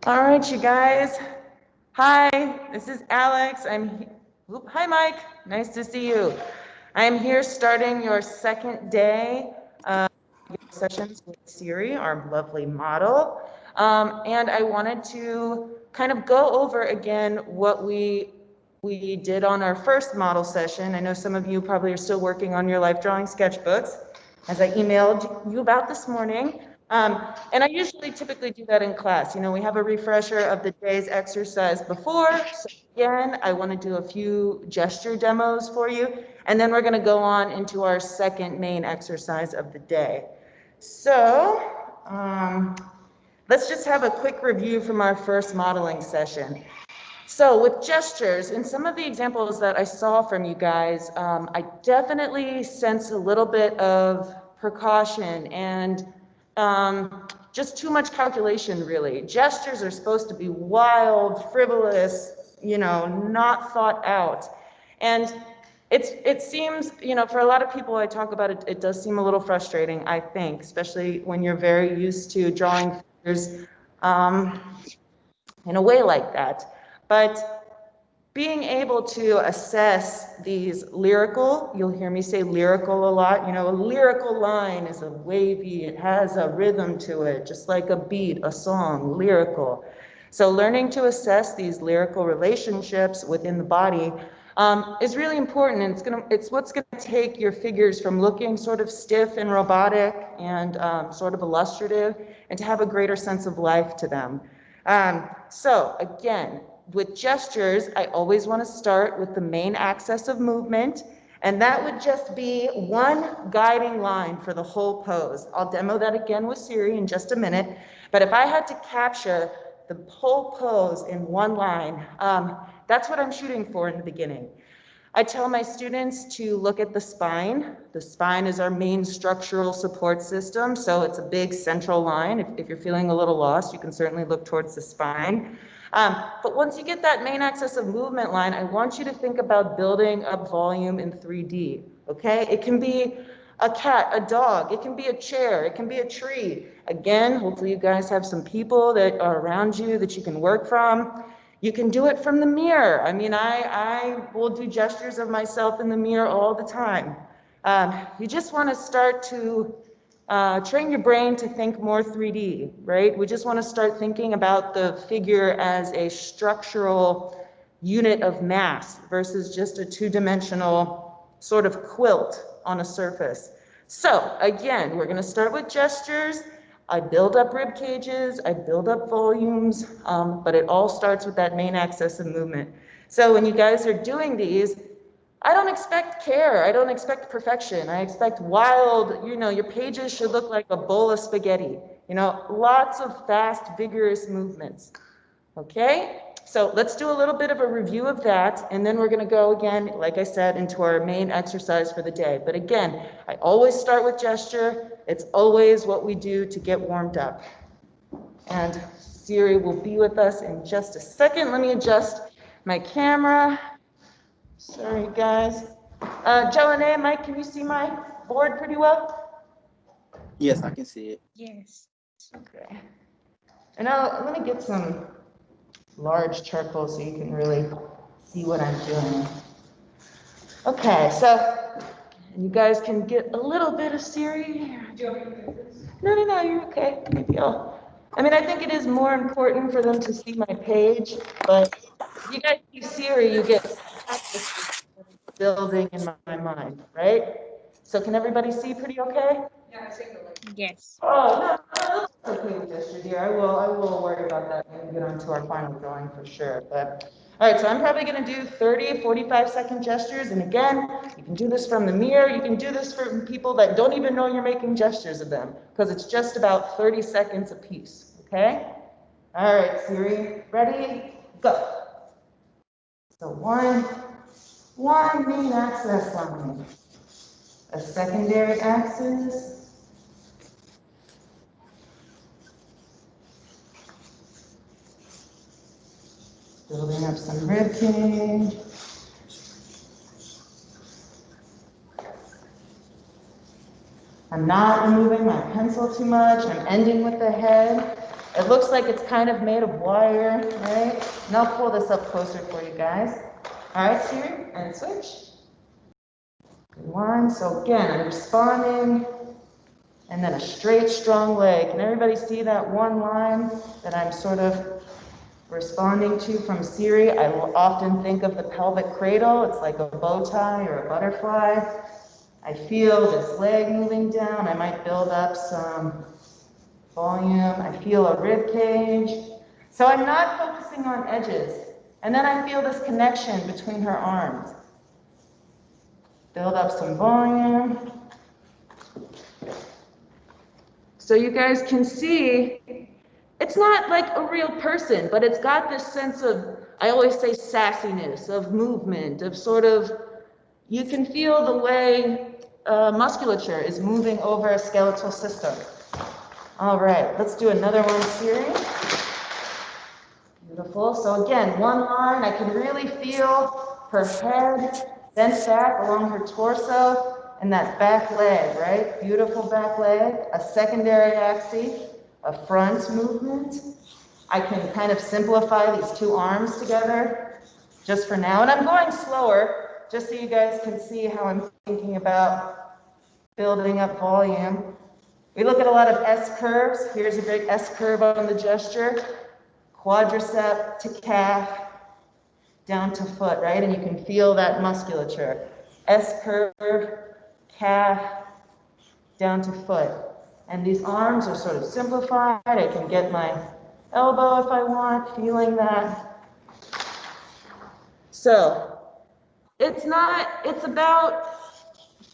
All right, you guys. Hi, this is Alex. Hi, Mike. Nice to see you. I'm here starting your second day of your sessions with Siri, our lovely model. And I wanted to kind of go over again what we did on our first model session. I know some of you probably are still working on your life drawing sketchbooks, as I emailed you about this morning. And I usually typically do that in class. You know, we have a refresher of the day's exercise before. So again, I want to do a few gesture demos for you, and then we're going to go on into our second main exercise of the day. So let's just have a quick review from our first modeling session. So with gestures, in some of the examples that I saw from you guys, I definitely sense a little bit of precaution and just too much calculation, really. Gestures are supposed to be wild, frivolous, you know, not thought out. And it seems, you know, for a lot of people I talk about it, it does seem a little frustrating, I think, especially when you're very used to drawing figures in a way like that. But being able to assess these lyrical, you'll hear me say lyrical a lot, you know, a lyrical line is a wavy, it has a rhythm to it, just like a beat, a song, lyrical. So learning to assess these lyrical relationships within the body is really important, and it's what's gonna take your figures from looking sort of stiff and robotic and sort of illustrative, and to have a greater sense of life to them. So again, with gestures, I always want to start with the main axis of movement, and that would just be one guiding line for the whole pose. I'll demo that again with Siri in just a minute, but if I had to capture the whole pose in one line, that's what I'm shooting for in the beginning. I tell my students to look at the spine. The spine is our main structural support system, so it's a big central line. If you're feeling a little lost, you can certainly look towards the spine. But once you get that main axis of movement line, I want you to think about building up volume in 3D, okay? It can be a cat, a dog, it can be a chair, it can be a tree. Again, hopefully you guys have some people that are around you that you can work from. You can do it from the mirror. I mean, I will do gestures of myself in the mirror all the time. You just want to start to train your brain to think more 3D, right? We just want to start thinking about the figure as a structural unit of mass versus just a two-dimensional sort of quilt on a surface. So again, we're going to start with gestures. I build up rib cages, I build up volumes, but it all starts with that main axis of movement. So when you guys are doing these, I don't expect care. I don't expect perfection. I expect wild, you know, your pages should look like a bowl of spaghetti. You know, lots of fast, vigorous movements. Okay? So let's do a little bit of a review of that, and then we're going to go again, like I said, into our main exercise for the day. But again, I always start with gesture. It's always what we do to get warmed up. And Siri will be with us in just a second. Let me adjust my camera. Sorry, guys. Jelene, Mike, can you see my board pretty well? Yes, I can see it. Yes. Okay. And I'm going to get some large charcoal so you can really see what I'm doing. Okay, so you guys can get a little bit of Siri. No, you're okay. Maybe I mean, I think it is more important for them to see my page, but if you guys see Siri, you get building in my mind, right? So can everybody see pretty okay? Yes. Oh, no, that's okay, Gesture dear. I will worry about that when we get onto our final drawing for sure. But, all right, so I'm probably gonna do 30, 45-second gestures. And again, you can do this from the mirror. You can do this for people that don't even know you're making gestures of them, because it's just about 30 seconds a piece, okay? All right, Siri, ready, go. So one main axis line, a secondary axis, building up some rib cage. I'm not removing my pencil too much. I'm ending with the head. It looks like it's kind of made of wire, right? And I'll pull this up closer for you guys. All right, Siri, and switch. Good one. So again, I'm responding, and then a straight, strong leg. Can everybody see that one line that I'm sort of responding to from Siri? I will often think of the pelvic cradle. It's like a bow tie or a butterfly. I feel this leg moving down. I might build up some volume. I feel a rib cage. So I'm not focusing on edges. And then I feel this connection between her arms. Build up some volume. So you guys can see, it's not like a real person, but it's got this sense of, I always say sassiness, of movement, of sort of, you can feel the way musculature is moving over a skeletal system. All right, let's do another one, Siri. Beautiful. So again, one line, I can really feel her head bent back along her torso and that back leg, right? Beautiful back leg, a secondary axis, a front movement. I can kind of simplify these two arms together just for now. And I'm going slower just so you guys can see how I'm thinking about building up volume. We look at a lot of S curves. Here's a big S curve on the gesture. Quadricep to calf, down to foot, right? And you can feel that musculature. S curve, calf, down to foot. And these arms are sort of simplified. I can get my elbow if I want, feeling that. So, it's about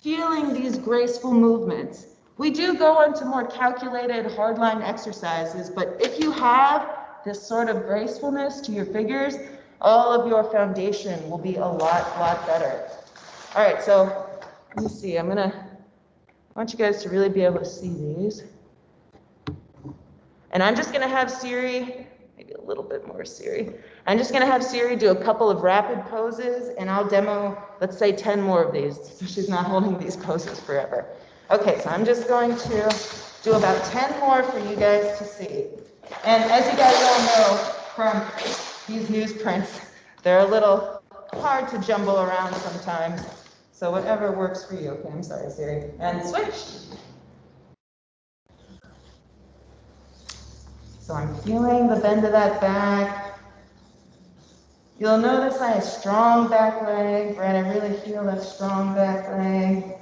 feeling these graceful movements. We do go into more calculated hardline exercises, but if you have this sort of gracefulness to your figures, all of your foundation will be a lot better. All right, so let me see. I want you guys to really be able to see these. And I'm just gonna have Siri, maybe a little bit more Siri. I'm just gonna have Siri do a couple of rapid poses and I'll demo, let's say 10 more of these, so she's not holding these poses forever. Okay, so I'm just going to do about 10 more for you guys to see. And as you guys all know from these newsprints, they're a little hard to jumble around sometimes. So whatever works for you. Okay, I'm sorry, Siri. And switch. So I'm feeling the bend of that back. You'll notice I have strong back leg, right? I really feel that strong back leg.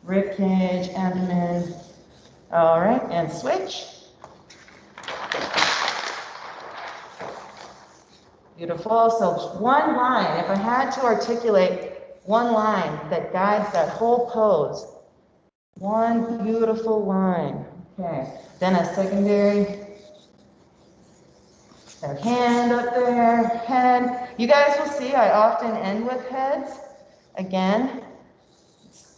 Rib cage, abdomen. All right, and switch. Beautiful. So one line, if I had to articulate one line that guides that whole pose, one beautiful line. Okay. Then a secondary, that hand up there, head. You guys will see I often end with heads. Again,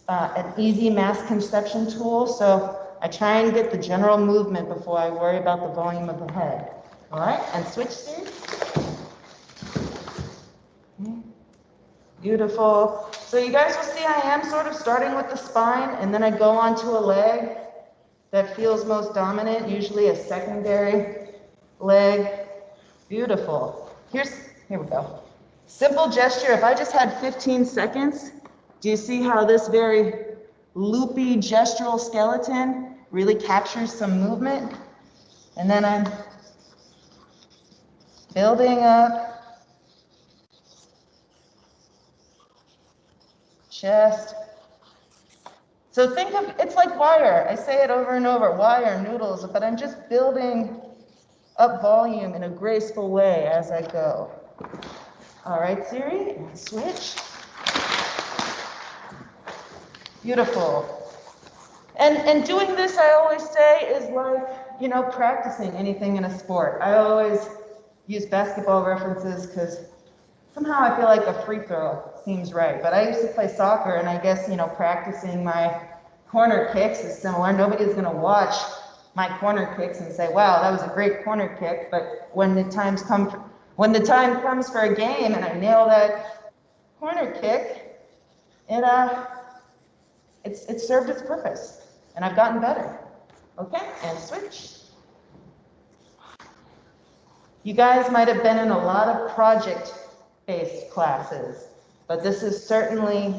an easy mass conception tool. So I try and get the general movement before I worry about the volume of the head. All right, and switch, Steve. Beautiful. So you guys will see I am sort of starting with the spine and then I go on to a leg that feels most dominant, usually a secondary leg. Beautiful. Here we go. Simple gesture. If I just had 15 seconds, do you see how this very loopy gestural skeleton really captures some movement? And then I'm building up chest. So think of, it's like wire. I say it over and over, wire, noodles, but I'm just building up volume in a graceful way as I go. All right, Siri, and switch. Beautiful. And doing this, I always say, is like, you know, practicing anything in a sport. I always use basketball references because somehow I feel like a free throw seems right. But I used to play soccer, and I guess, you know, practicing my corner kicks is similar. Nobody's going to watch my corner kicks and say, wow, that was a great corner kick. But when the time comes for a game and I nail that corner kick, it served its purpose. And I've gotten better. Okay, and switch. You guys might have been in a lot of project-based classes, but this is certainly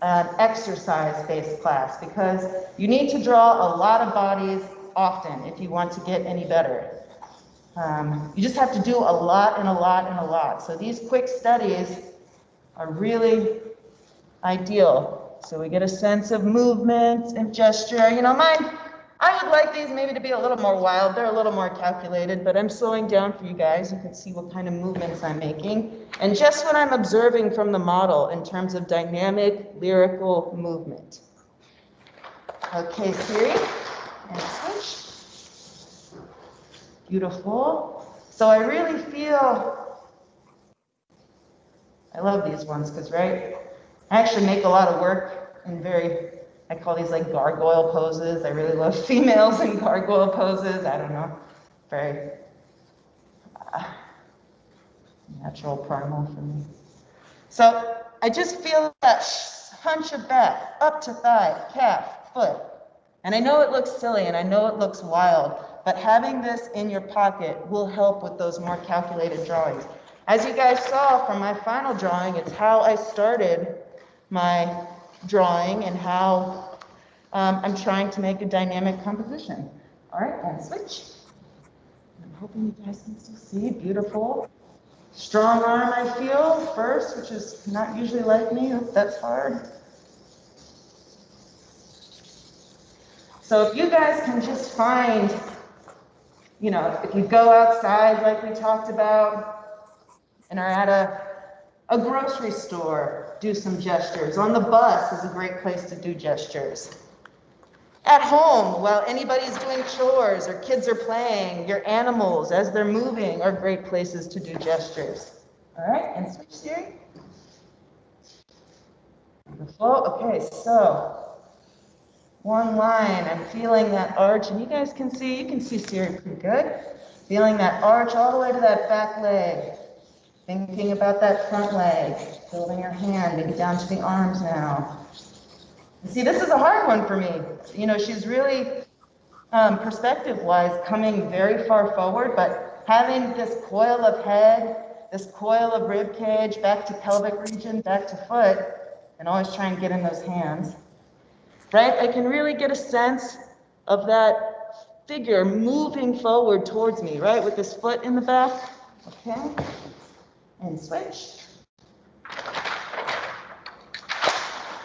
an exercise-based class because you need to draw a lot of bodies often if you want to get any better. You just have to do a lot and a lot and a lot. So these quick studies are really ideal. So we get a sense of movement and gesture. You know, mine, I would like these maybe to be a little more wild. They're a little more calculated, but I'm slowing down for you guys. You can see what kind of movements I'm making. And just what I'm observing from the model in terms of dynamic, lyrical movement. Okay, Siri, and switch. Beautiful. So I really feel, I love these ones because, right, I actually make a lot of work in I call these like gargoyle poses. I really love females in gargoyle poses. I don't know, very natural, primal for me. So I just feel that hunch of back, up to thigh, calf, foot. And I know it looks silly and I know it looks wild, but having this in your pocket will help with those more calculated drawings. As you guys saw from my final drawing, it's how I started my drawing and how I'm trying to make a dynamic composition. All right, and switch. I'm hoping you guys can still see. Beautiful. Strong arm I feel first, which is not usually like me. That's hard. So if you guys can just find, you know, if you go outside like we talked about and are at a grocery store, do some gestures. On the bus is a great place to do gestures. At home, while anybody's doing chores or kids are playing, your animals as they're moving are great places to do gestures. All right, and switch, Siri. Beautiful. Okay, so one line, I'm feeling that arch, and you guys can see Siri pretty good. Feeling that arch all the way to that back leg. Thinking about that front leg, building your hand, maybe down to the arms now. You see, this is a hard one for me. You know, she's really, perspective-wise, coming very far forward, but having this coil of head, this coil of rib cage, back to pelvic region, back to foot, and always try and get in those hands. Right? I can really get a sense of that figure moving forward towards me, right? With this foot in the back. Okay. And switch.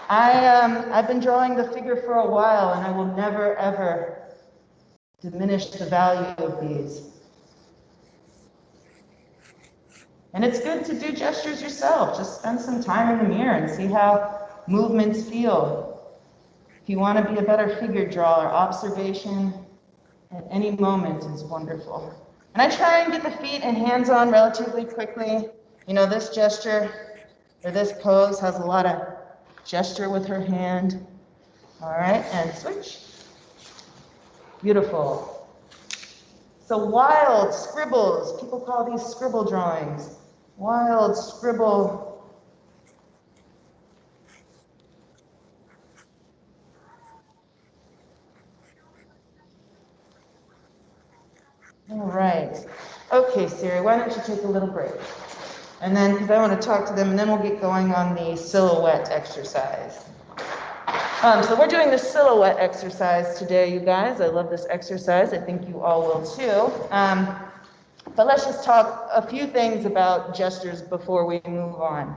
I've been drawing the figure for a while, and I will never, ever diminish the value of these. And it's good to do gestures yourself. Just spend some time in the mirror and see how movements feel. If you want to be a better figure drawer, observation at any moment is wonderful. And I try and get the feet and hands on relatively quickly. You know, this gesture or this pose has a lot of gesture with her hand. All right, and switch. Beautiful. So wild scribbles, people call these scribble drawings. Wild scribble. All right. Okay, Siri, why don't you take a little break? And then, because I want to talk to them, and then we'll get going on the silhouette exercise. So we're doing the silhouette exercise today, you guys. I love this exercise. I think you all will too. But let's just talk a few things about gestures before we move on.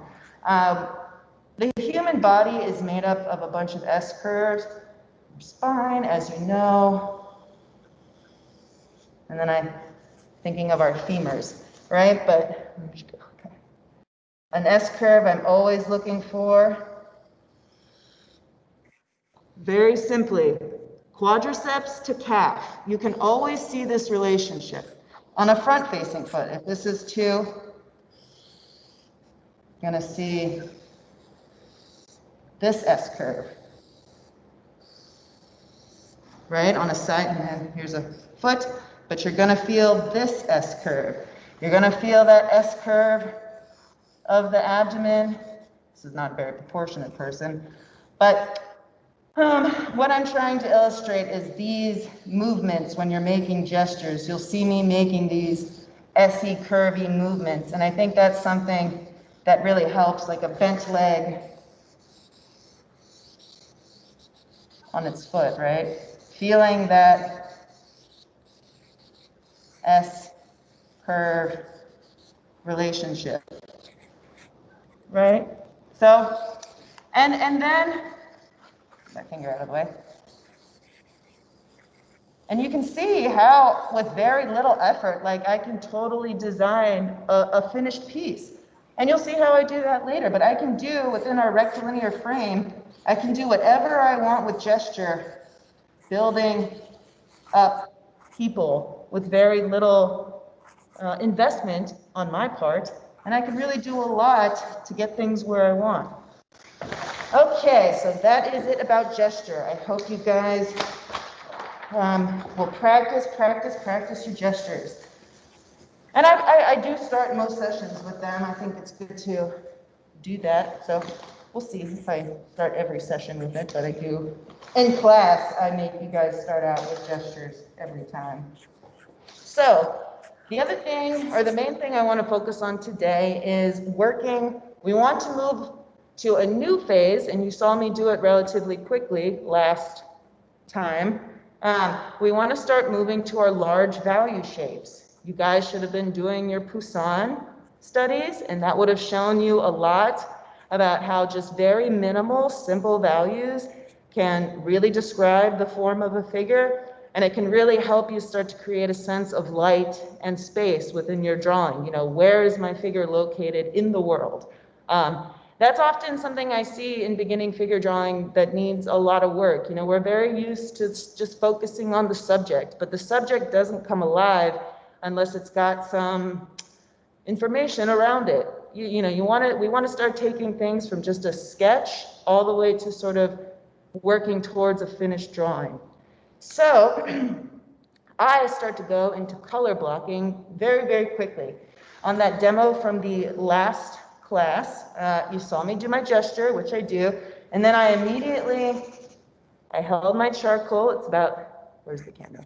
The human body is made up of a bunch of S-curves. Spine, as you know. And then I'm thinking of our femurs, right? But an S-curve I'm always looking for. Very simply, quadriceps to calf. You can always see this relationship. On a front-facing foot, if this is 2, you're going to see this S-curve. Right? On a side, and then here's a foot, but you're going to feel this S-curve. You're going to feel that S-curve of the abdomen. This is not a very proportionate person, but what I'm trying to illustrate is these movements when you're making gestures. You'll see me making these SE curvy movements. And I think that's something that really helps, like a bent leg on its foot, right? Feeling that S curve relationship, right? So, and then, my finger out of the way. And you can see how, with very little effort, like I can totally design a finished piece. And you'll see how I do that later, but I can do, within our rectilinear frame, I can do whatever I want with gesture, building up people with very little investment on my part, and I can really do a lot to get things where I want. Okay, so that is it about gesture. I hope you guys will practice your gestures. And I do start most sessions with them. I think it's good to do that. So we'll see if I start every session with it, but I do. In class, I make you guys start out with gestures every time. So the other thing, or the main thing I want to focus on today is working. We want to move to a new phase, and you saw me do it relatively quickly last time. We want to start moving to our large value shapes. You guys should have been doing your Poussin studies, and that would have shown you a lot about how just very minimal, simple values can really describe the form of a figure, and it can really help you start to create a sense of light and space within your drawing. You know, where is my figure located in the world? That's often something I see in beginning figure drawing that needs a lot of work. You know, we're very used to just focusing on the subject, but the subject doesn't come alive unless it's got some information around it. We want to start taking things from just a sketch all the way to sort of working towards a finished drawing. So I start to go into color blocking very, very quickly. On that demo from the last class, you saw me do my gesture, which I do, and then I held my charcoal. It's about, where's the camera?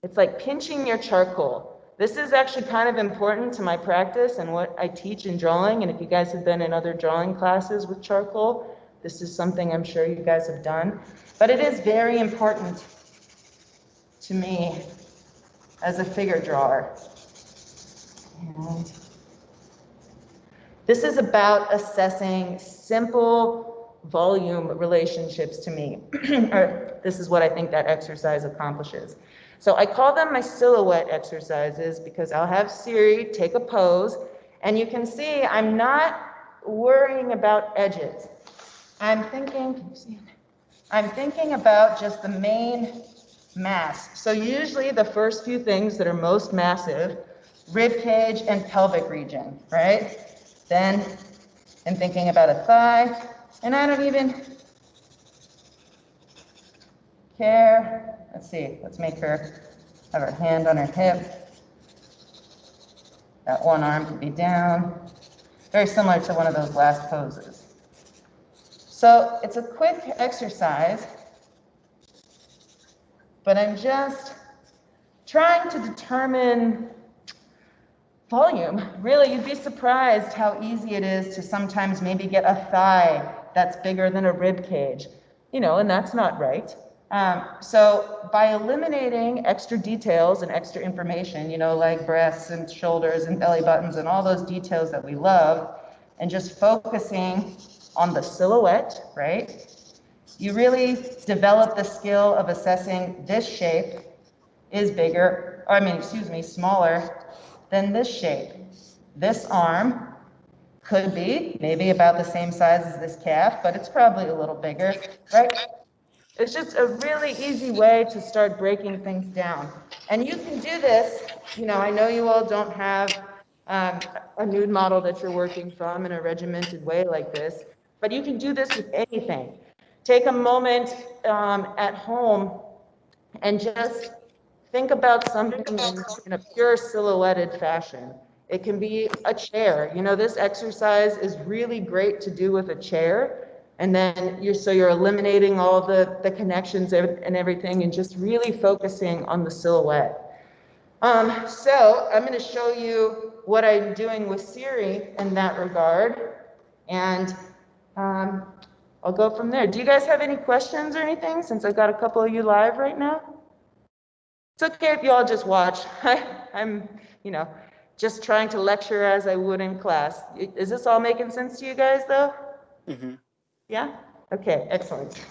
It's like pinching your charcoal. This is actually kind of important to my practice and what I teach in drawing, and if you guys have been in other drawing classes with charcoal, this is something I'm sure you guys have done, but it is very important to me as a figure drawer. And this is about assessing simple volume relationships to me. Or this is what I think that exercise accomplishes. So I call them my silhouette exercises because I'll have Siri take a pose, and you can see I'm not worrying about edges. I'm thinking about just the main mass. So usually the first few things that are most massive, rib cage and pelvic region, right? Then I'm thinking about a thigh, and I don't even care. Let's see, let's make her have her hand on her hip. That one arm could be down. Very similar to one of those last poses. So it's a quick exercise, but I'm just trying to determine volume. Really, you'd be surprised how easy it is to sometimes maybe get a thigh that's bigger than a rib cage, and that's not right. So by eliminating extra details and extra information, like breasts and shoulders and belly buttons and all those details that we love, and just focusing on the silhouette, right? You really develop the skill of assessing this shape is smaller than this shape. This arm could be maybe about the same size as this calf, but it's probably a little bigger, right? It's just a really easy way to start breaking things down. And you can do this, I know you all don't have a nude model that you're working from in a regimented way like this, but you can do this with anything. Take a moment at home and just think about something in a pure silhouetted fashion. It can be a chair. This exercise is really great to do with a chair. And then you're eliminating all the connections and everything and just really focusing on the silhouette. So I'm going to show you what I'm doing with Siri in that regard, and I'll go from there. Do you guys have any questions or anything, since I've got a couple of you live right now? It's okay if you all just watch. I'm, just trying to lecture as I would in class. Is this all making sense to you guys, though? Mm-hmm. Yeah? Okay, excellent.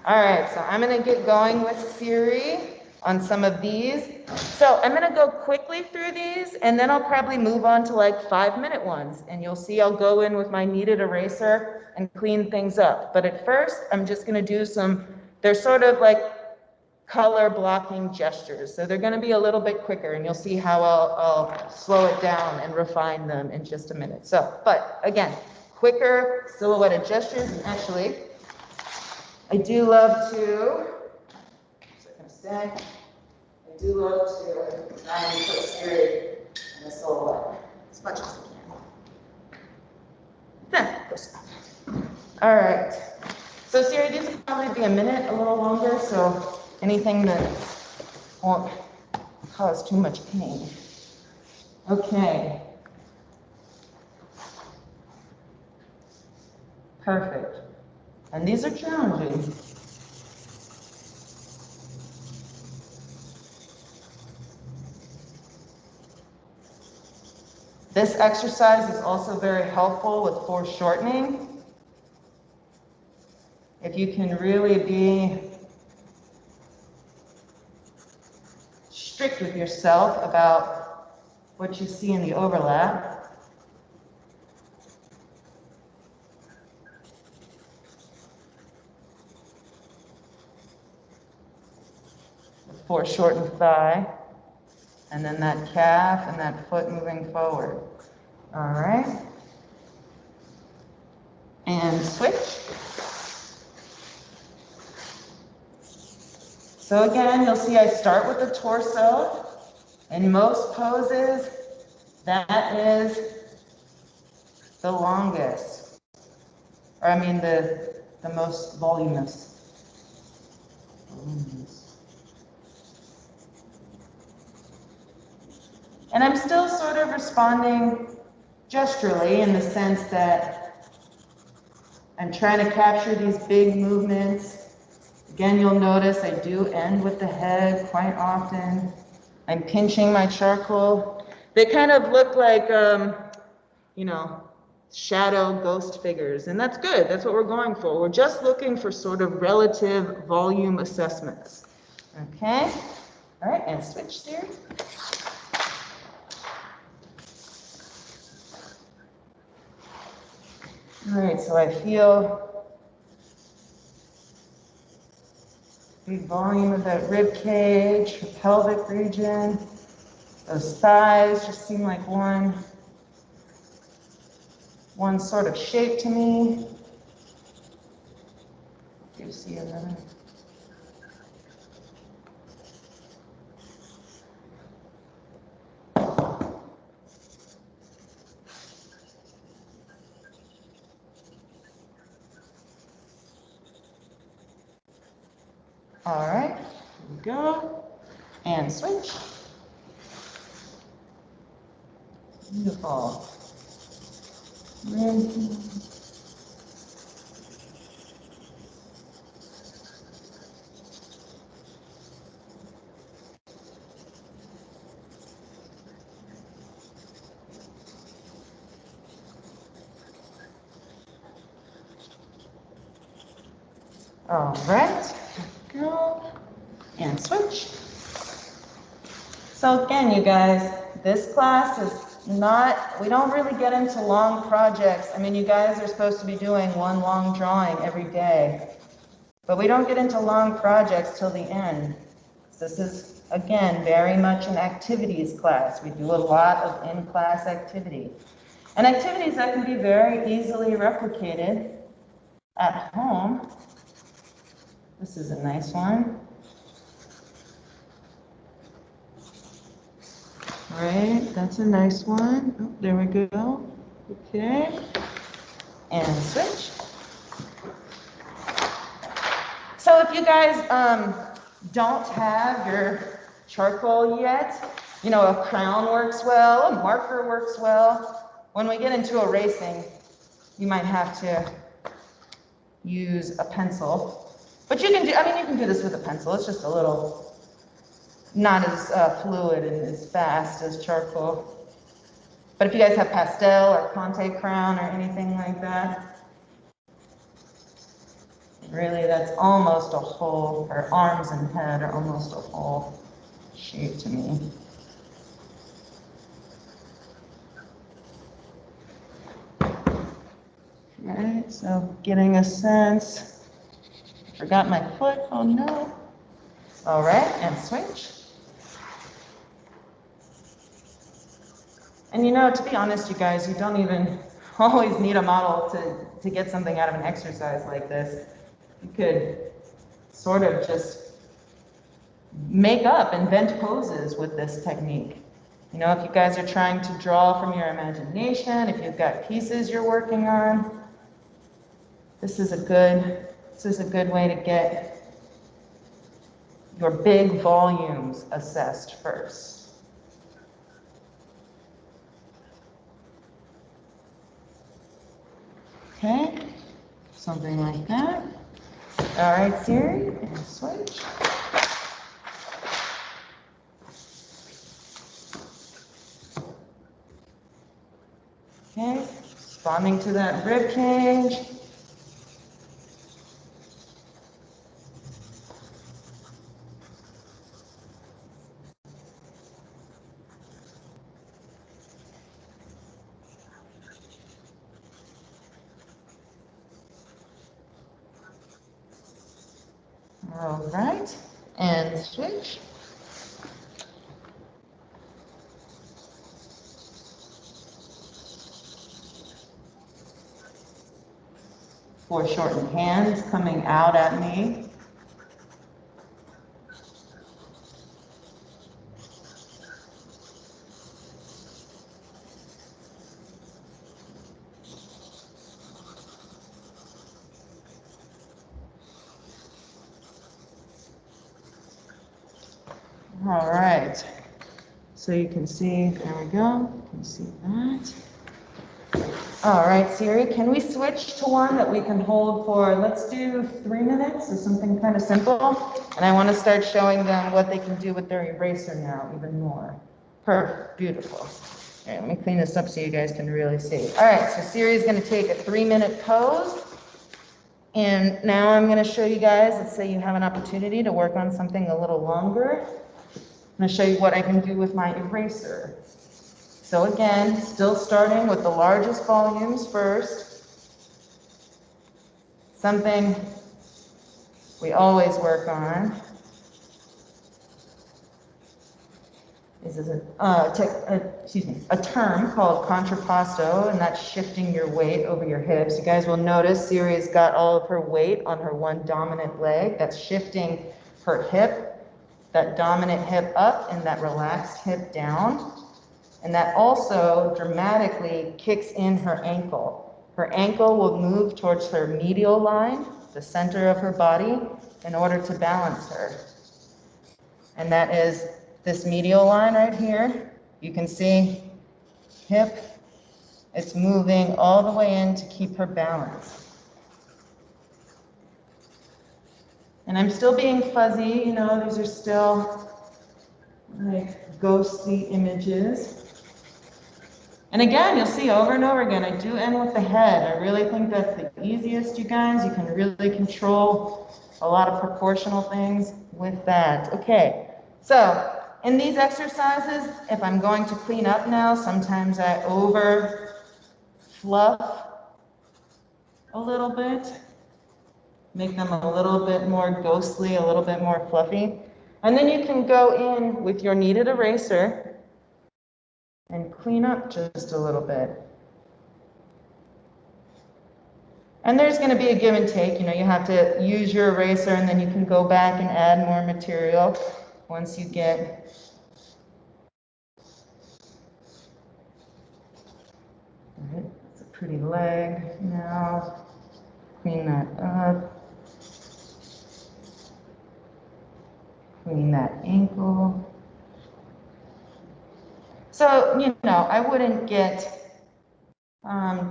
All right, so I'm going to get going with Siri on some of these. So I'm going to go quickly through these, and then I'll probably move on to like 5-minute ones. And you'll see I'll go in with my kneaded eraser and clean things up. But at first, I'm just going to do they're sort of like color blocking gestures. So they're going to be a little bit quicker, and you'll see how I'll slow it down and refine them in just a minute. So, but again, quicker silhouetted gestures. And actually, I do love to, I do love to try and put Siri in a silhouette as much as I can. Then, all right. So Siri, these will probably be a minute, a little longer, so anything that won't cause too much pain. Okay. Perfect. And these are challenging. This exercise is also very helpful with foreshortening. If you can really be strict with yourself about what you see in the overlap. The foreshortened thigh, and then that calf and that foot moving forward. All right. And switch. So again, you'll see I start with the torso. In most poses, that is the longest, or I mean the most voluminous. And I'm still sort of responding gesturally in the sense that I'm trying to capture these big movements. Again, you'll notice I do end with the head quite often. I'm pinching my charcoal. They kind of look like, shadow ghost figures, and that's good. That's what we're going for. We're just looking for sort of relative volume assessments. Okay? All right, and switch there. All right, so I feel big volume of that rib cage, the pelvic region. Those thighs just seem like one sort of shape to me. Do you see another? All right, here we go. And switch. Beautiful. All right, go, and switch. So again, you guys, this class is not, we don't really get into long projects. I mean, you guys are supposed to be doing one long drawing every day, but we don't get into long projects till the end. This is, again, very much an activities class. We do a lot of in-class activity. And activities that can be very easily replicated at home. This is a nice one. Right, that's a nice one. Oh, there we go. Okay. And switch. So if you guys don't have your charcoal yet, You know, a crown works well, a marker works well. When we get into erasing, you might have to use a pencil. But you can do, I mean, you can do this with a pencil. It's just a little, not as fluid and as fast as charcoal. But if you guys have pastel or Conte crown or anything like that, really that's almost a whole, her arms and head are almost a whole shape to me. All right, so getting a sense. Forgot my foot, oh no. All right, and switch. And you know, to be honest, you guys, you don't even always need a model to get something out of an exercise like this. You could sort of just make up, invent poses with this technique. You know, if you guys are trying to draw from your imagination, if you've got pieces you're working on, this is a good way to get your big volumes assessed first. Okay, something like that. All right, Siri, and switch. Okay, responding to that rib cage. All right, and switch. Foreshortened hands coming out at me. All right, so you can see, there we go, you can see that. All right, Siri, can we switch to one that we can hold for, let's do 3 minutes or something kind of simple. And I want to start showing them what they can do with their eraser now, even more. Perfect, beautiful. All right, let me clean this up so you guys can really see. All right, so Siri is going to take a 3-minute pose. And now I'm going to show you guys, let's say you have an opportunity to work on something a little longer. I'm going to show you what I can do with my eraser. So again, still starting with the largest volumes first. Something we always work on is a term called contrapposto, and that's shifting your weight over your hips. You guys will notice Siri's got all of her weight on her one dominant leg. That's shifting her hip, that dominant hip up and that relaxed hip down. And that also dramatically kicks in her ankle. Her ankle will move towards her medial line, the center of her body, in order to balance her. And that is this medial line right here. You can see hip, it's moving all the way in to keep her balanced. And I'm still being fuzzy, you know, these are still like ghostly images. And again, you'll see over and over again, I do end with the head. I really think that's the easiest, you guys. You can really control a lot of proportional things with that. Okay, so in these exercises, if I'm going to clean up now, sometimes I over fluff a little bit, make them a little bit more ghostly, a little bit more fluffy. And then you can go in with your kneaded eraser and clean up just a little bit. And there's going to be a give and take. You know, you have to use your eraser and then you can go back and add more material once you get it's a pretty leg now. Clean that up. Clean that ankle. So, you know, I wouldn't get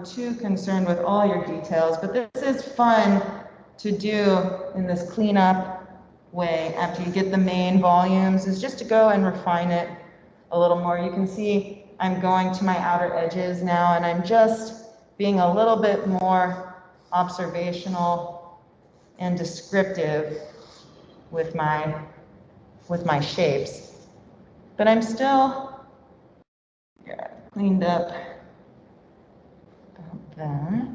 too concerned with all your details, but this is fun to do in this cleanup way after you get the main volumes, is just to go and refine it a little more. You can see I'm going to my outer edges now, and I'm just being a little bit more observational and descriptive with my shapes. But I'm still cleaned up about that.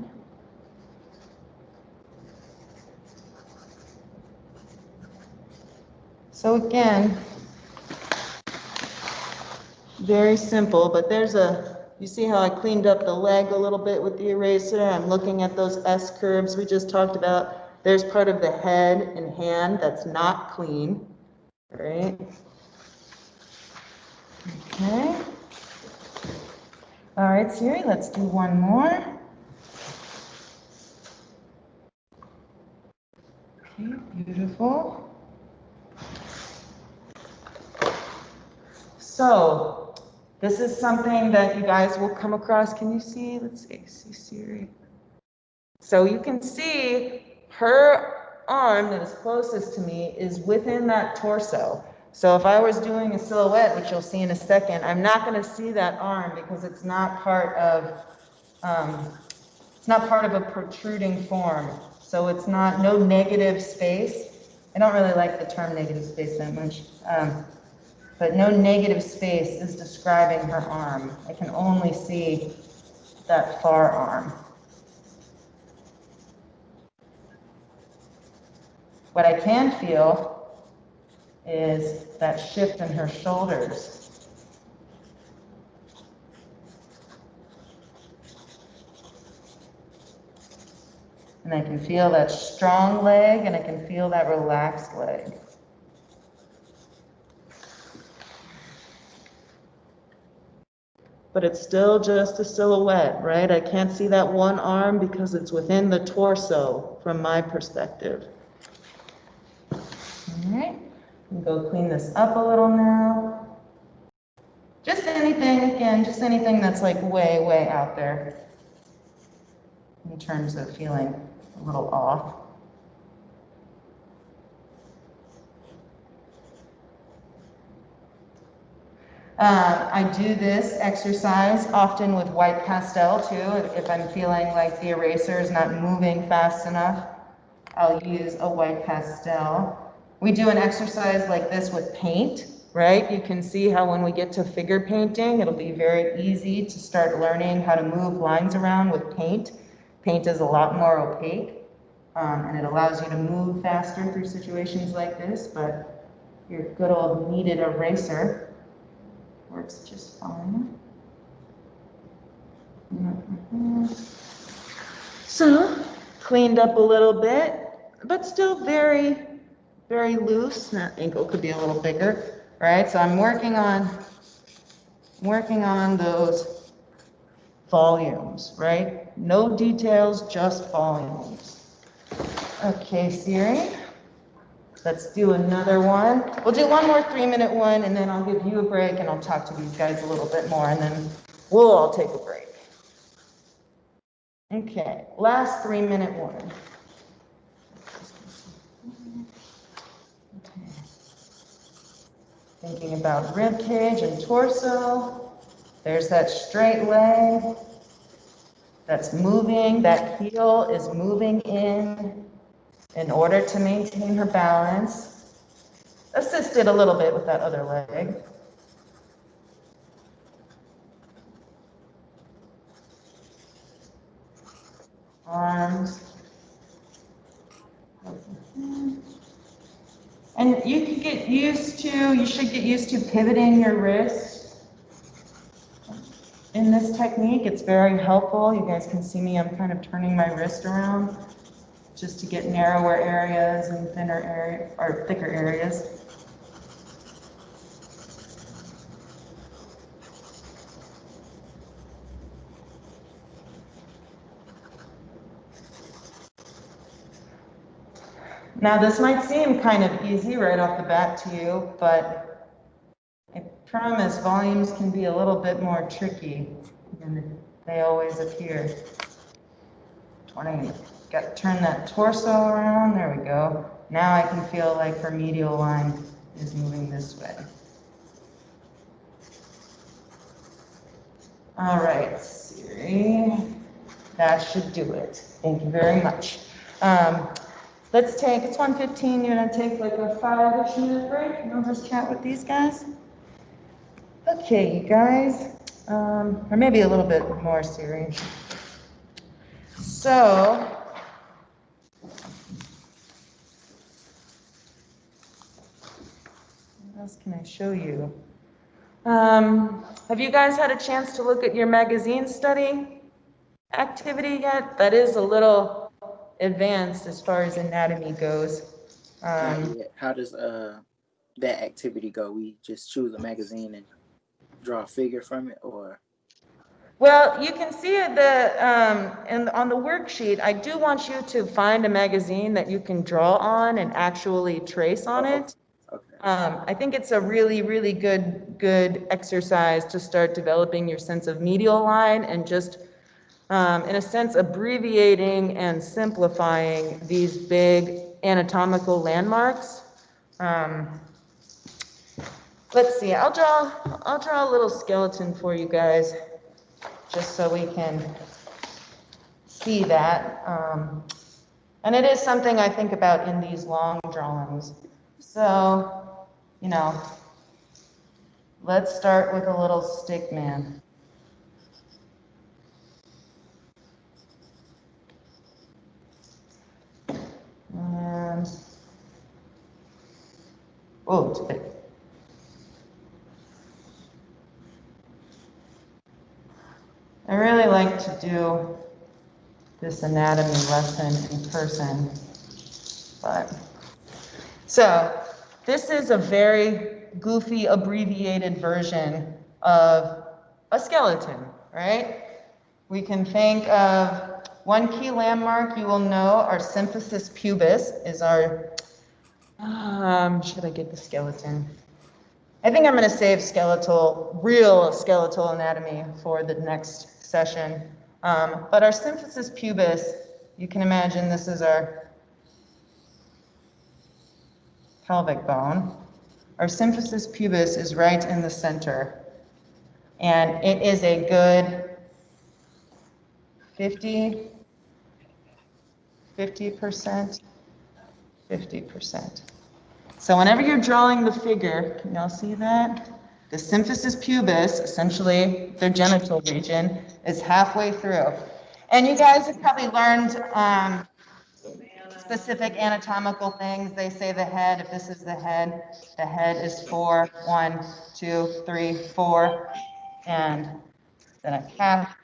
So again, very simple, but you see how I cleaned up the leg a little bit with the eraser? I'm looking at those S curves we just talked about. There's part of the head and hand that's not clean, right? Okay. All right, Siri, let's do one more. Okay, beautiful. So, this is something that you guys will come across. Can you see? Let's see Siri. So you can see her arm that is closest to me is within that torso. So if I was doing a silhouette, which you'll see in a second, I'm not going to see that arm because it's not part of a protruding form. So it's no negative space. I don't really like the term negative space that much. But no negative space is describing her arm. I can only see that far arm. What I can feel is that shift in her shoulders. And I can feel that strong leg, and I can feel that relaxed leg. But it's still just a silhouette, right? I can't see that one arm because it's within the torso from my perspective. All right, go clean this up a little now. Just anything, again, just anything that's like way, way out there in terms of feeling a little off. I do this exercise often with white pastel too. If I'm feeling like the eraser is not moving fast enough, I'll use a white pastel. We do an exercise like this with paint, right? You can see how when we get to figure painting, it'll be very easy to start learning how to move lines around with paint. Paint is a lot more opaque, and it allows you to move faster through situations like this, but your good old kneaded eraser works just fine. So, cleaned up a little bit, but still very, very loose. That ankle could be a little bigger, right? So I'm working on those volumes, right? No details, just volumes. Okay, Siri. Let's do another one. We'll do one more 3-minute one, and then I'll give you a break, and I'll talk to these guys a little bit more, and then we'll all take a break. Okay, last 3-minute one. Okay. Thinking about rib cage and torso. There's that straight leg that's moving. That heel is moving in order to maintain her balance. Assisted a little bit with that other leg. Arms. And you should get used to pivoting your wrist in this technique. It's very helpful. You guys can see me, I'm kind of turning my wrist around just to get narrower areas and thinner areas, or thicker areas. Now this might seem kind of easy right off the bat to you, but I Promise, volumes can be a little bit more tricky than they always appear. 20, got to turn that torso around, there we go. Now I can feel like her medial line is moving this way. All right, Siri, that should do it. Thank you very much. Let's take, it's 1:15, you're gonna take like a 5-ish minute break and I'll just chat with these guys. Okay, you guys, or maybe a little bit more, Siri. So, what else can I show you? Have you guys had a chance to look at your magazine study activity yet? That is a little advanced as far as anatomy goes. Not yet. How does that activity go? We just choose a magazine and draw a figure from it, or? Well, you can see it and on the worksheet, I do want you to find a magazine that you can draw on and actually trace on it. Okay. I think it's a really, really good exercise to start developing your sense of medial line and just, in a sense, abbreviating and simplifying these big anatomical landmarks. Let's see, I'll draw a little skeleton for you guys, just so we can see that. And it is something I think about in these long drawings. So, you know, let's start with a little stick man. And, oh, it's big. I really like to do this anatomy lesson in person, but, so this is a very goofy, abbreviated version of a skeleton, right? We can think of one key landmark you will know, our symphysis pubis is our, should I get the skeleton? I think I'm going to save real skeletal anatomy for the next session. But our symphysis pubis, you can imagine this is our pelvic bone. Our symphysis pubis is right in the center. And it is a good 50%, 50%. So whenever you're drawing the figure, can y'all see that? The symphysis pubis, essentially their genital region, is halfway through. And you guys have probably learned specific anatomical things. They say the head, if this is the head is 4, 1, 2, 3, 4, and then a half,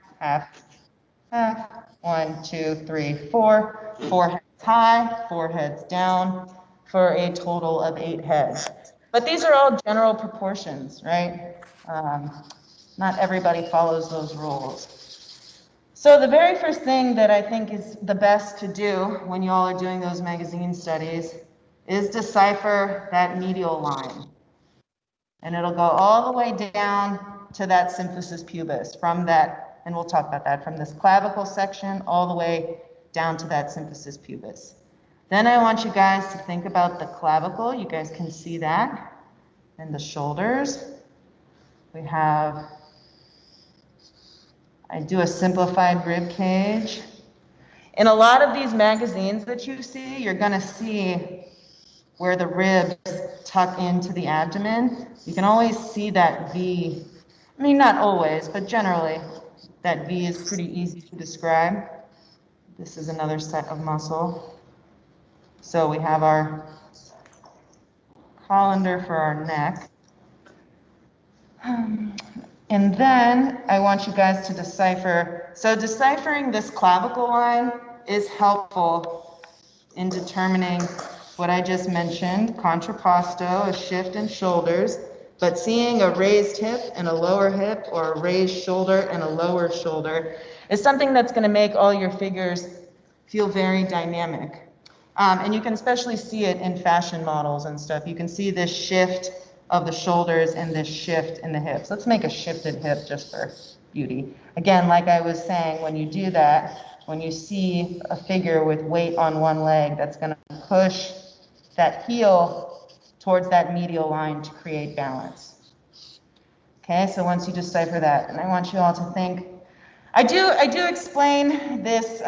1, 2, 3, 4. 4 heads high, 4 heads down, for a total of 8 heads. But these are all general proportions, right? Not everybody follows those rules. So the very first thing that I think is the best to do when you all are doing those magazine studies is decipher that medial line. And it'll go all the way down to that symphysis pubis from that, and we'll talk about that, from this clavicle section all the way down to that symphysis pubis. Then I want you guys to think about the clavicle. You guys can see that. And the shoulders. We have, I do a simplified rib cage. In a lot of these magazines that you see, you're going to see where the ribs tuck into the abdomen. You can always see that V. I mean, not always, but generally, that V is pretty easy to describe. This is another set of muscle. So we have our colander for our neck. And then I want you guys to decipher. So deciphering this clavicle line is helpful in determining what I just mentioned, contrapposto, a shift in shoulders, but seeing a raised hip and a lower hip, or a raised shoulder and a lower shoulder, is something that's going to make all your figures feel very dynamic. And you can especially see it in fashion models and stuff. You can see this shift of the shoulders and this shift in the hips. Let's make a shifted hip just for beauty. Again, like I was saying, when you do that, when you see a figure with weight on one leg, that's going to push that heel towards that medial line to create balance. Okay, so once you decipher that, and I want you all to think, I do explain this,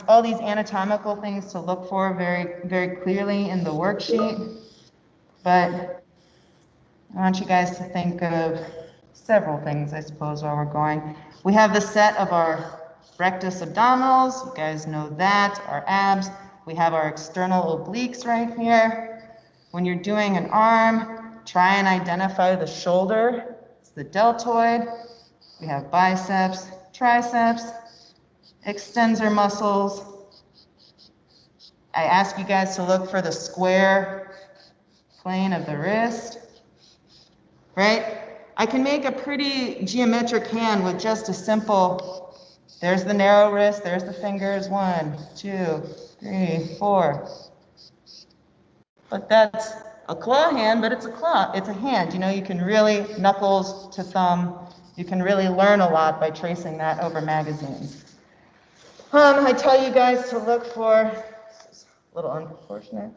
all these anatomical things to look for very, very clearly in the worksheet, but I want you guys to think of several things, I suppose, while we're going. We have the set of our rectus abdominals, you guys know that, our abs. We have our external obliques right here. When you're doing an arm, try and identify the shoulder. It's the deltoid. We have biceps, triceps, extensor muscles. I ask you guys to look for the square plane of the wrist, right? I can make a pretty geometric hand with just a simple, there's the narrow wrist, there's the fingers, 1, 2, 3, 4. But that's a claw hand, but it's a claw, it's a hand. You know, you can really, knuckles to thumb, you can really learn a lot by tracing that over magazines. I tell you guys to look for, this is a little unproportionate,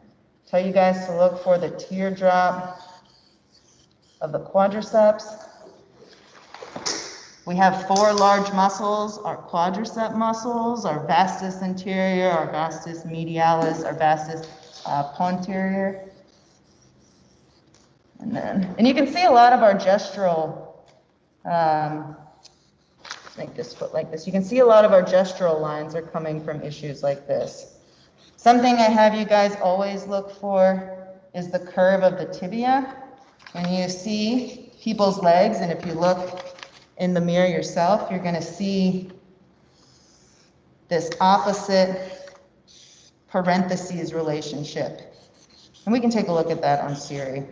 tell you guys to look for the teardrop of the quadriceps. We have 4 large muscles, our quadricep muscles, our vastus anterior, our vastus medialis, our vastus posterior. And you can see a lot of our gestural, make this foot like this. You can see a lot of our gestural lines are coming from issues like this. Something I have you guys always look for is the curve of the tibia. When you see people's legs, and if you look in the mirror yourself, you're going to see this opposite parentheses relationship. And we can take a look at that on Siri.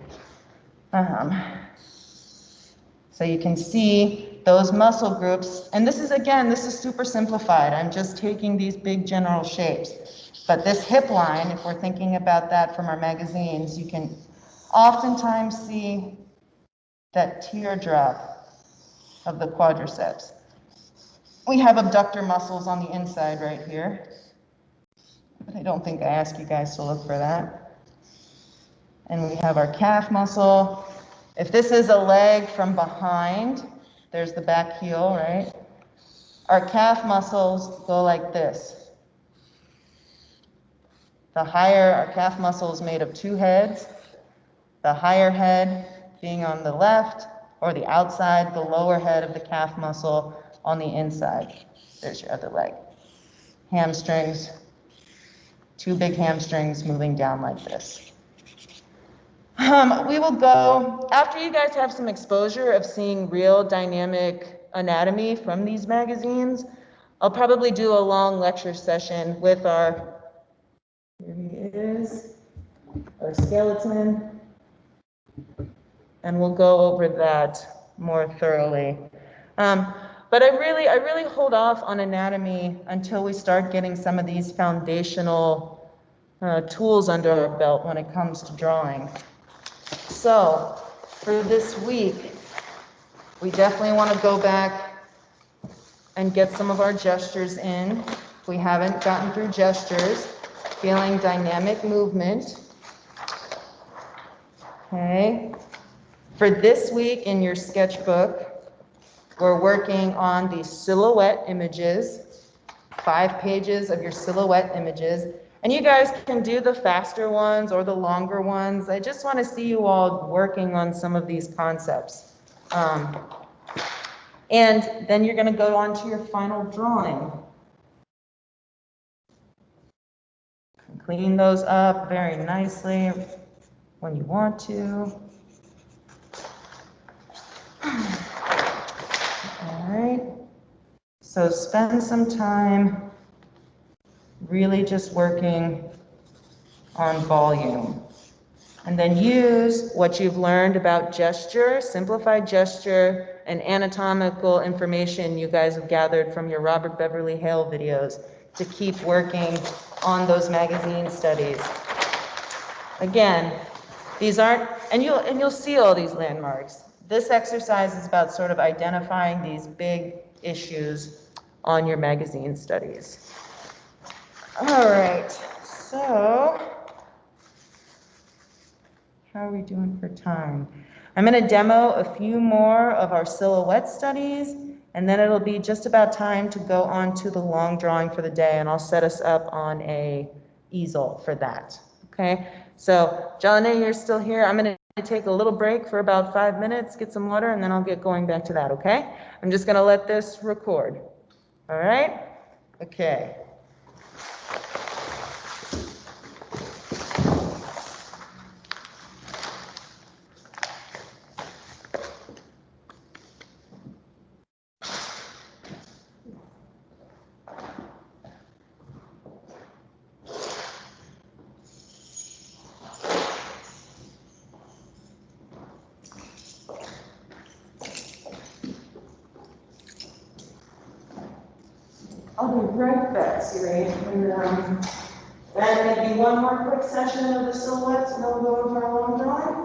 So you can see those muscle groups, and this is, again, this is super simplified. I'm just taking these big general shapes. But this hip line, if we're thinking about that from our magazines, you can oftentimes see that teardrop of the quadriceps. We have abductor muscles on the inside right here, but I don't think I asked you guys to look for that. And we have our calf muscle. If this is a leg from behind, there's the back heel, right? Our calf muscles go like this. The higher, our calf muscle is made of 2 heads, the higher head being on the left, or the outside, the lower head of the calf muscle on the inside. There's your other leg. Hamstrings, 2 big hamstrings moving down like this. We will go, after you guys have some exposure of seeing real dynamic anatomy from these magazines, I'll probably do a long lecture session with our, here he is, our skeleton, and we'll go over that more thoroughly. But I really hold off on anatomy until we start getting some of these foundational tools under our belt when it comes to drawing. So for this week, we definitely want to go back and get some of our gestures in. If we haven't gotten through gestures, feeling dynamic movement. Okay. For this week in your sketchbook, we're working on the silhouette images, 5 pages of your silhouette images. And you guys can do the faster ones or the longer ones. I just want to see you all working on some of these concepts. And then you're going to go on to your final drawing. Clean those up very nicely when you want to. All right. So spend some time really just working on volume. And then use what you've learned about gesture, simplified gesture, and anatomical information you guys have gathered from your Robert Beverly Hale videos to keep working on those magazine studies. Again, These aren't, and you'll see all these landmarks. This exercise is about sort of identifying these big issues on your magazine studies. All right, so how are we doing for time? I'm going to demo a few more of our silhouette studies, and then it'll be just about time to go on to the long drawing for the day, and I'll set us up on a easel for that. Okay, so Johnny, you're still here. I'm going to take a little break for about 5 minutes, get some water, and then I'll get going back to that, okay? I'm just going to let this record. All right? Okay. I'll be right back, Siri. And then maybe one more quick session of the silhouettes, and then we'll go into our long drawing.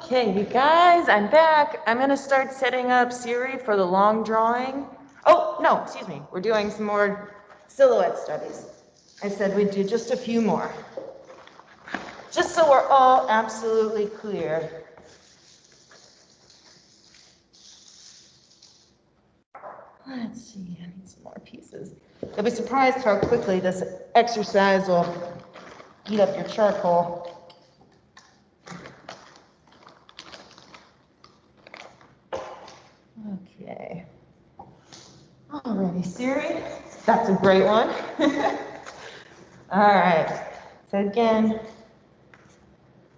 Okay, you guys, I'm back. I'm gonna start setting up Siri for the long drawing. Oh, no, excuse me. We're doing some more silhouette studies. I said we'd do just a few more. Just so we're all absolutely clear. Let's see, I need some more pieces. You'll be surprised how quickly this exercise will eat up your charcoal. Okay. Alrighty, Siri, that's a great one. All right, so again,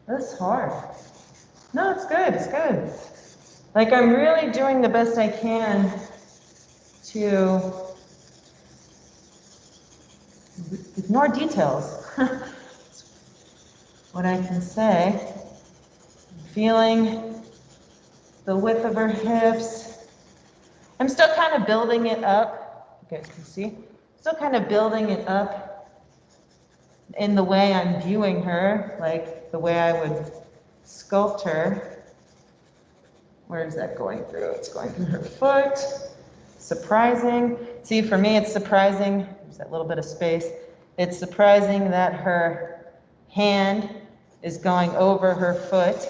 that's hard. No, it's good, it's good. Like I'm really doing the best I can to ignore details. What I can say, feeling the width of her hips. I'm still kind of building it up. You guys can see. Still kind of building it up in the way I'm viewing her, like the way I would sculpt her. Where is that going through? It's going through her foot. Surprising. See, for me, it's surprising. There's that little bit of space. It's surprising that her hand is going over her foot.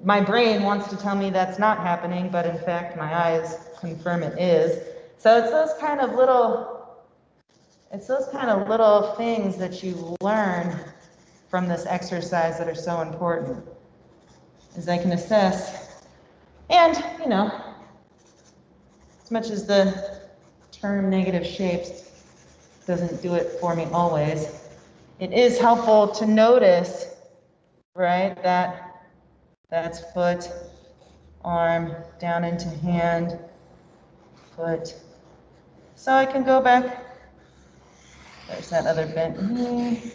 My brain wants to tell me that's not happening, but in fact, my eyes confirm it is. So it's those kind of little things that you learn from this exercise that are so important. As I can assess, and you know, as much as the term negative shapes doesn't do it for me always, it is helpful to notice, right, that that's foot, arm, down into hand, foot. So I can go back. There's that other bent knee.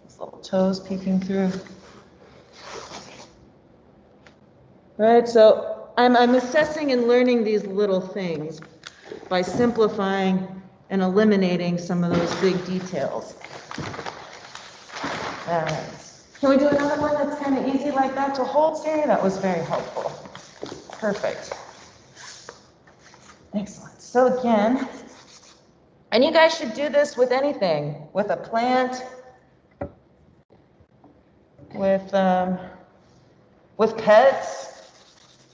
These little toes peeking through. Right, so I'm assessing and learning these little things by simplifying and eliminating some of those big details. All right. Can we do another one that's kind of easy like that to hold, Siri? That was very helpful. Perfect. Excellent. So again, and you guys should do this with anything, with a plant, with pets.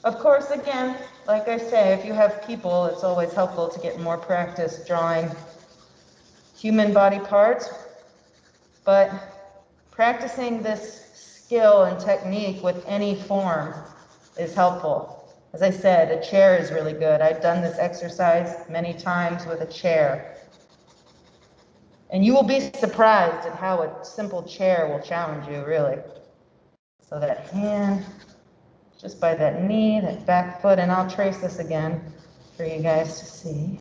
Of course, again, like I say, if you have people, it's always helpful to get more practice drawing human body parts, but practicing this skill and technique with any form is helpful. As I said, a chair is really good. I've done this exercise many times with a chair. And you will be surprised at how a simple chair will challenge you, really. So that hand, just by that knee, that back foot, and I'll trace this again for you guys to see.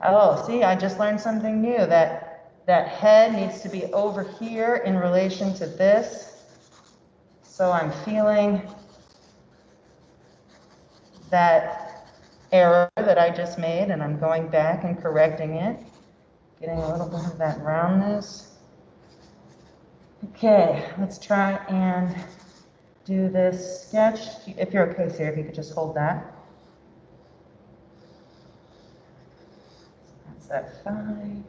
Oh, see, I just learned something new, that head needs to be over here in relation to this. So I'm feeling that error that I just made, and I'm going back and correcting it, getting a little bit of that roundness. Okay, let's try and do this sketch. If you're okay, Sarah, if you could just hold that. That's that 5.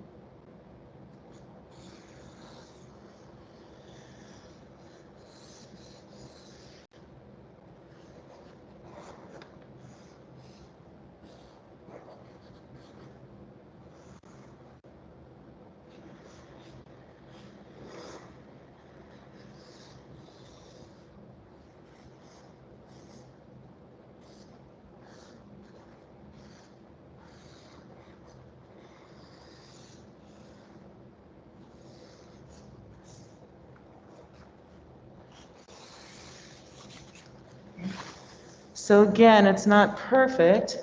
So again, it's not perfect,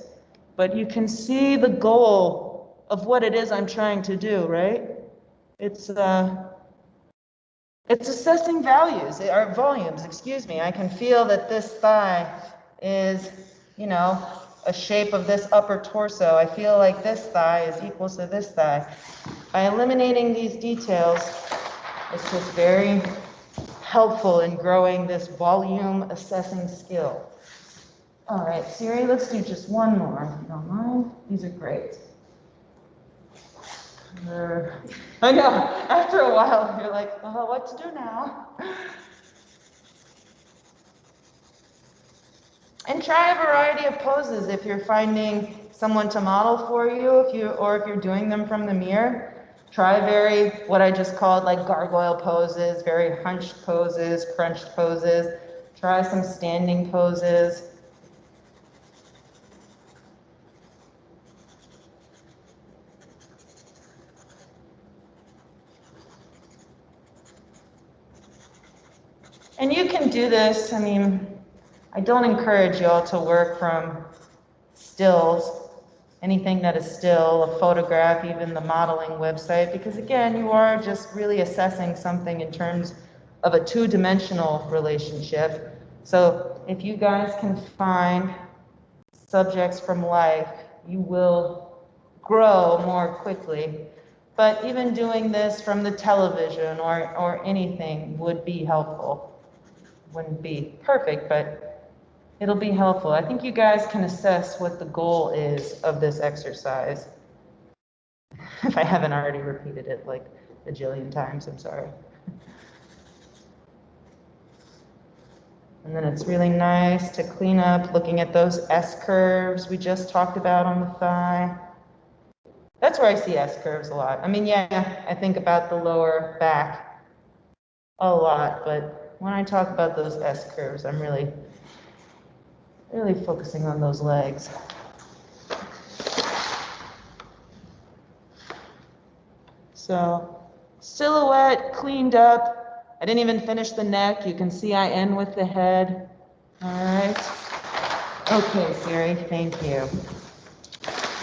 but you can see the goal of what it is I'm trying to do, right? It's assessing values, or volumes, excuse me. I can feel that this thigh is, you know, a shape of this upper torso. I feel like this thigh is equal to this thigh. By eliminating these details, it's just very helpful in growing this volume assessing skill. All right, Siri, let's do just one more, if you don't mind. These are great. I know, after a while, you're like, oh, what to do now? And try a variety of poses if you're finding someone to model for you, or if you're doing them from the mirror. Try what I just called like gargoyle poses, very hunched poses, crunched poses. Try some standing poses. And you can do this, I mean, I don't encourage y'all to work from stills, anything that is still, a photograph, even the modeling website, because again, you are just really assessing something in terms of a two-dimensional relationship. So if you guys can find subjects from life, you will grow more quickly. But even doing this from the television or anything would be helpful. Wouldn't be perfect, but it'll be helpful. I think you guys can assess what the goal is of this exercise. If I haven't already repeated it like a jillion times, I'm sorry. And then it's really nice to clean up looking at those S curves we just talked about on the thigh. That's where I see S curves a lot. I mean, yeah, I think about the lower back a lot, but when I talk about those S curves, I'm really focusing on those legs. So, silhouette cleaned up. I didn't even finish the neck. You can see I end with the head. All right. Okay, Siri, thank you.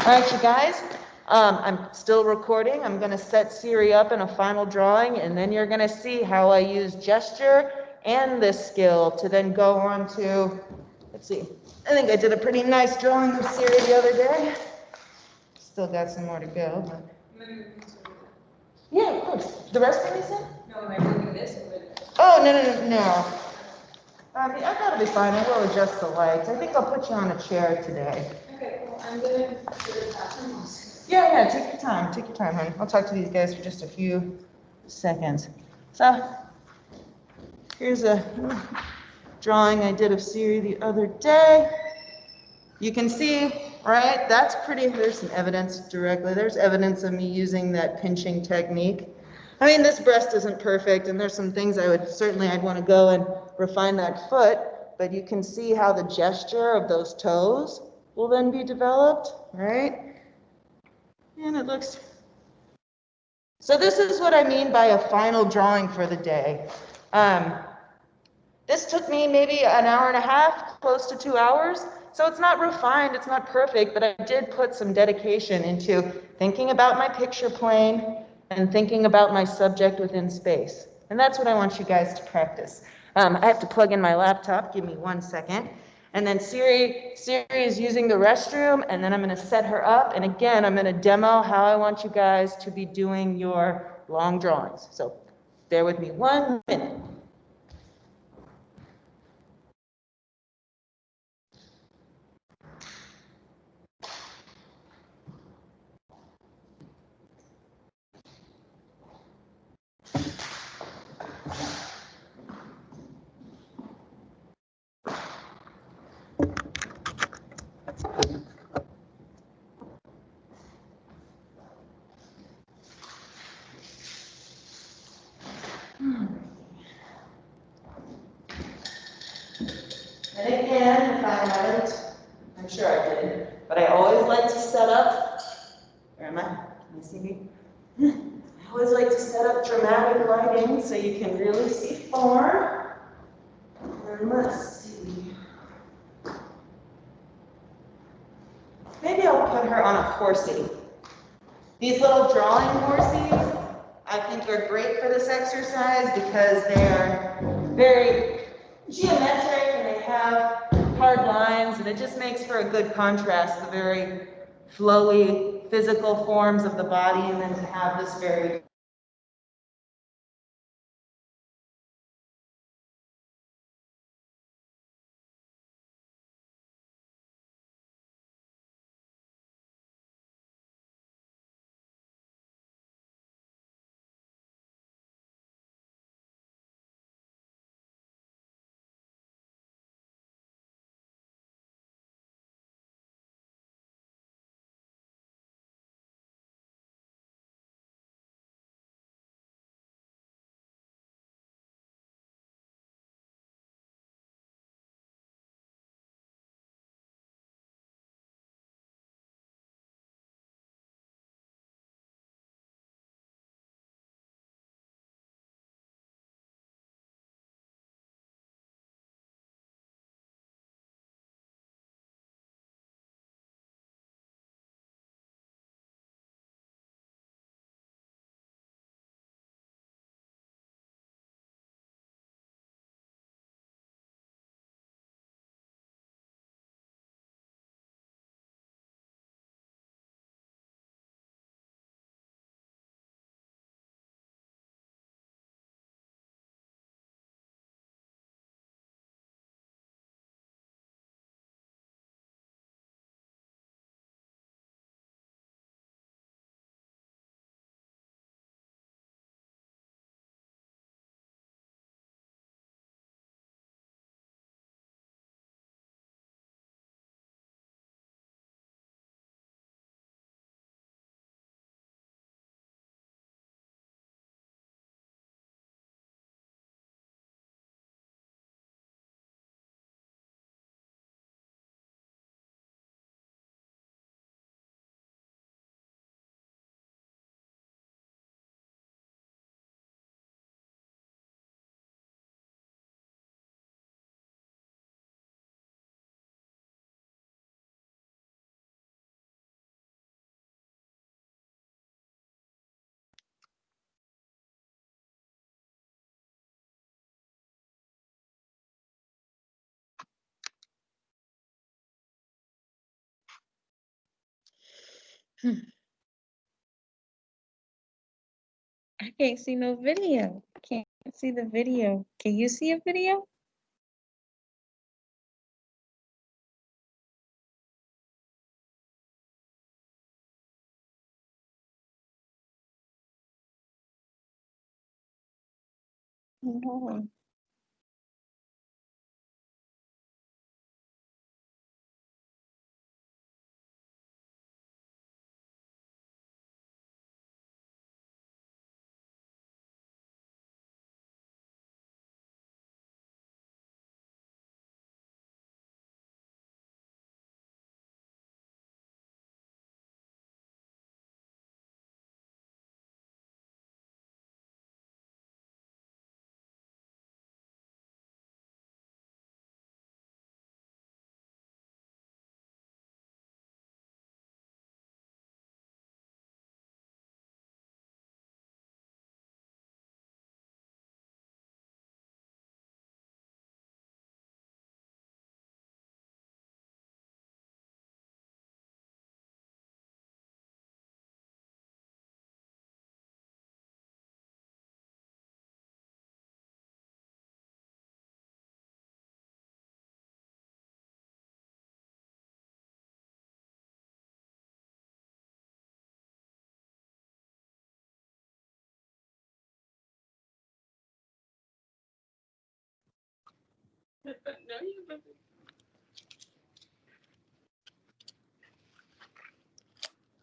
All right, you guys. I'm still recording. I'm going to set Siri up in a final drawing, and then you're going to see how I use gesture and this skill to then go on to, let's see, I think I did a pretty nice drawing of Siri the other day. Still got some more to go, but. Yeah, of course. The rest of me said? No, am I doing this or with this? Oh, no. I thought it'll be fine. I will adjust the lights. I think I'll put you on a chair today. Okay, well, I'm going to the bathroom. Yeah, take your time. Take your time, honey. I'll talk to these guys for just a few seconds. So, here's a drawing I did of Siri the other day. You can see, right, that's pretty, there's some evidence directly. There's evidence of me using that pinching technique. I mean, this breast isn't perfect, and there's some things I'd want to go and refine that foot, but you can see how the gesture of those toes will then be developed, right? And it looks, so this is what I mean by a final drawing for the day. This took me maybe an hour and a half, close to 2 hours. So it's not refined, it's not perfect, but I did put some dedication into thinking about my picture plane and thinking about my subject within space. And that's what I want you guys to practice. I have to plug in my laptop, give me 1 second. And then Siri is using the restroom, and then I'm gonna set her up. And again, I'm gonna demo how I want you guys to be doing your long drawings. So bear with me 1 minute. And again, if I haven't, I'm sure I did, but I always like to set up, where am I? Can you see me? I always like to set up dramatic lighting so you can really see form. And let's see. Maybe I'll put her on a horsey. These little drawing horses, I think are great for this exercise because they are very geometric and they have, hard lines, and it just makes for a good contrast, the very flowy physical forms of the body, and then to have this very I can't see no video. Can't see the video. Can you see a video? No.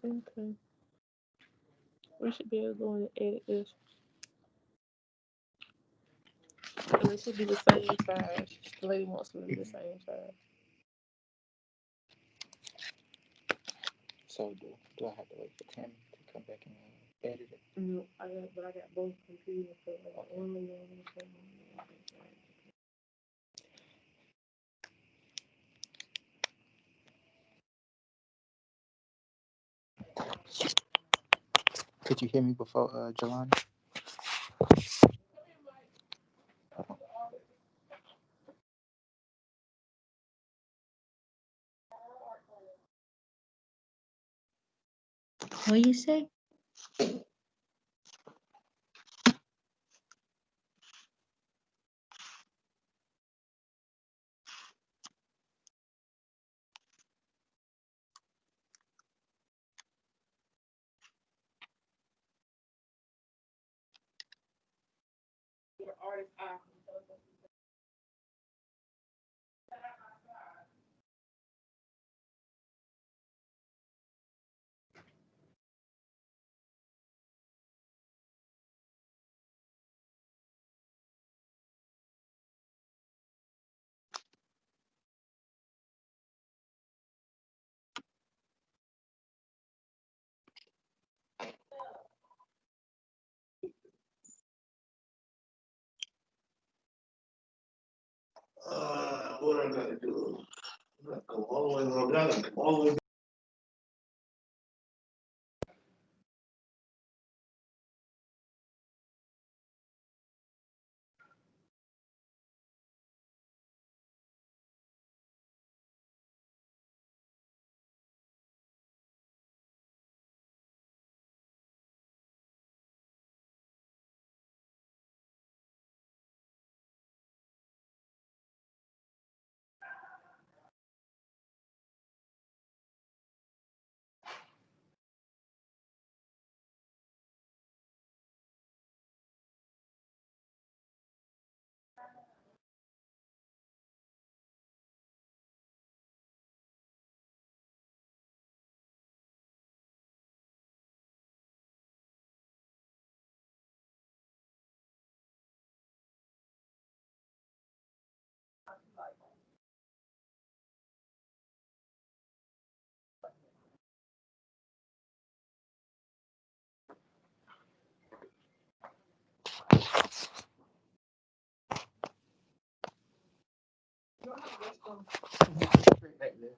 Okay. We should be able to go in and edit this. And it should be the same size. The lady wants to be the same size. So do I have to wait for Tim to come back and edit it? No, I got both computers, so like one lady on this one. Could you hear me before, Jelani? What you say? What I gotta do? I gotta go all the way around. I gotta go all the way. Right there.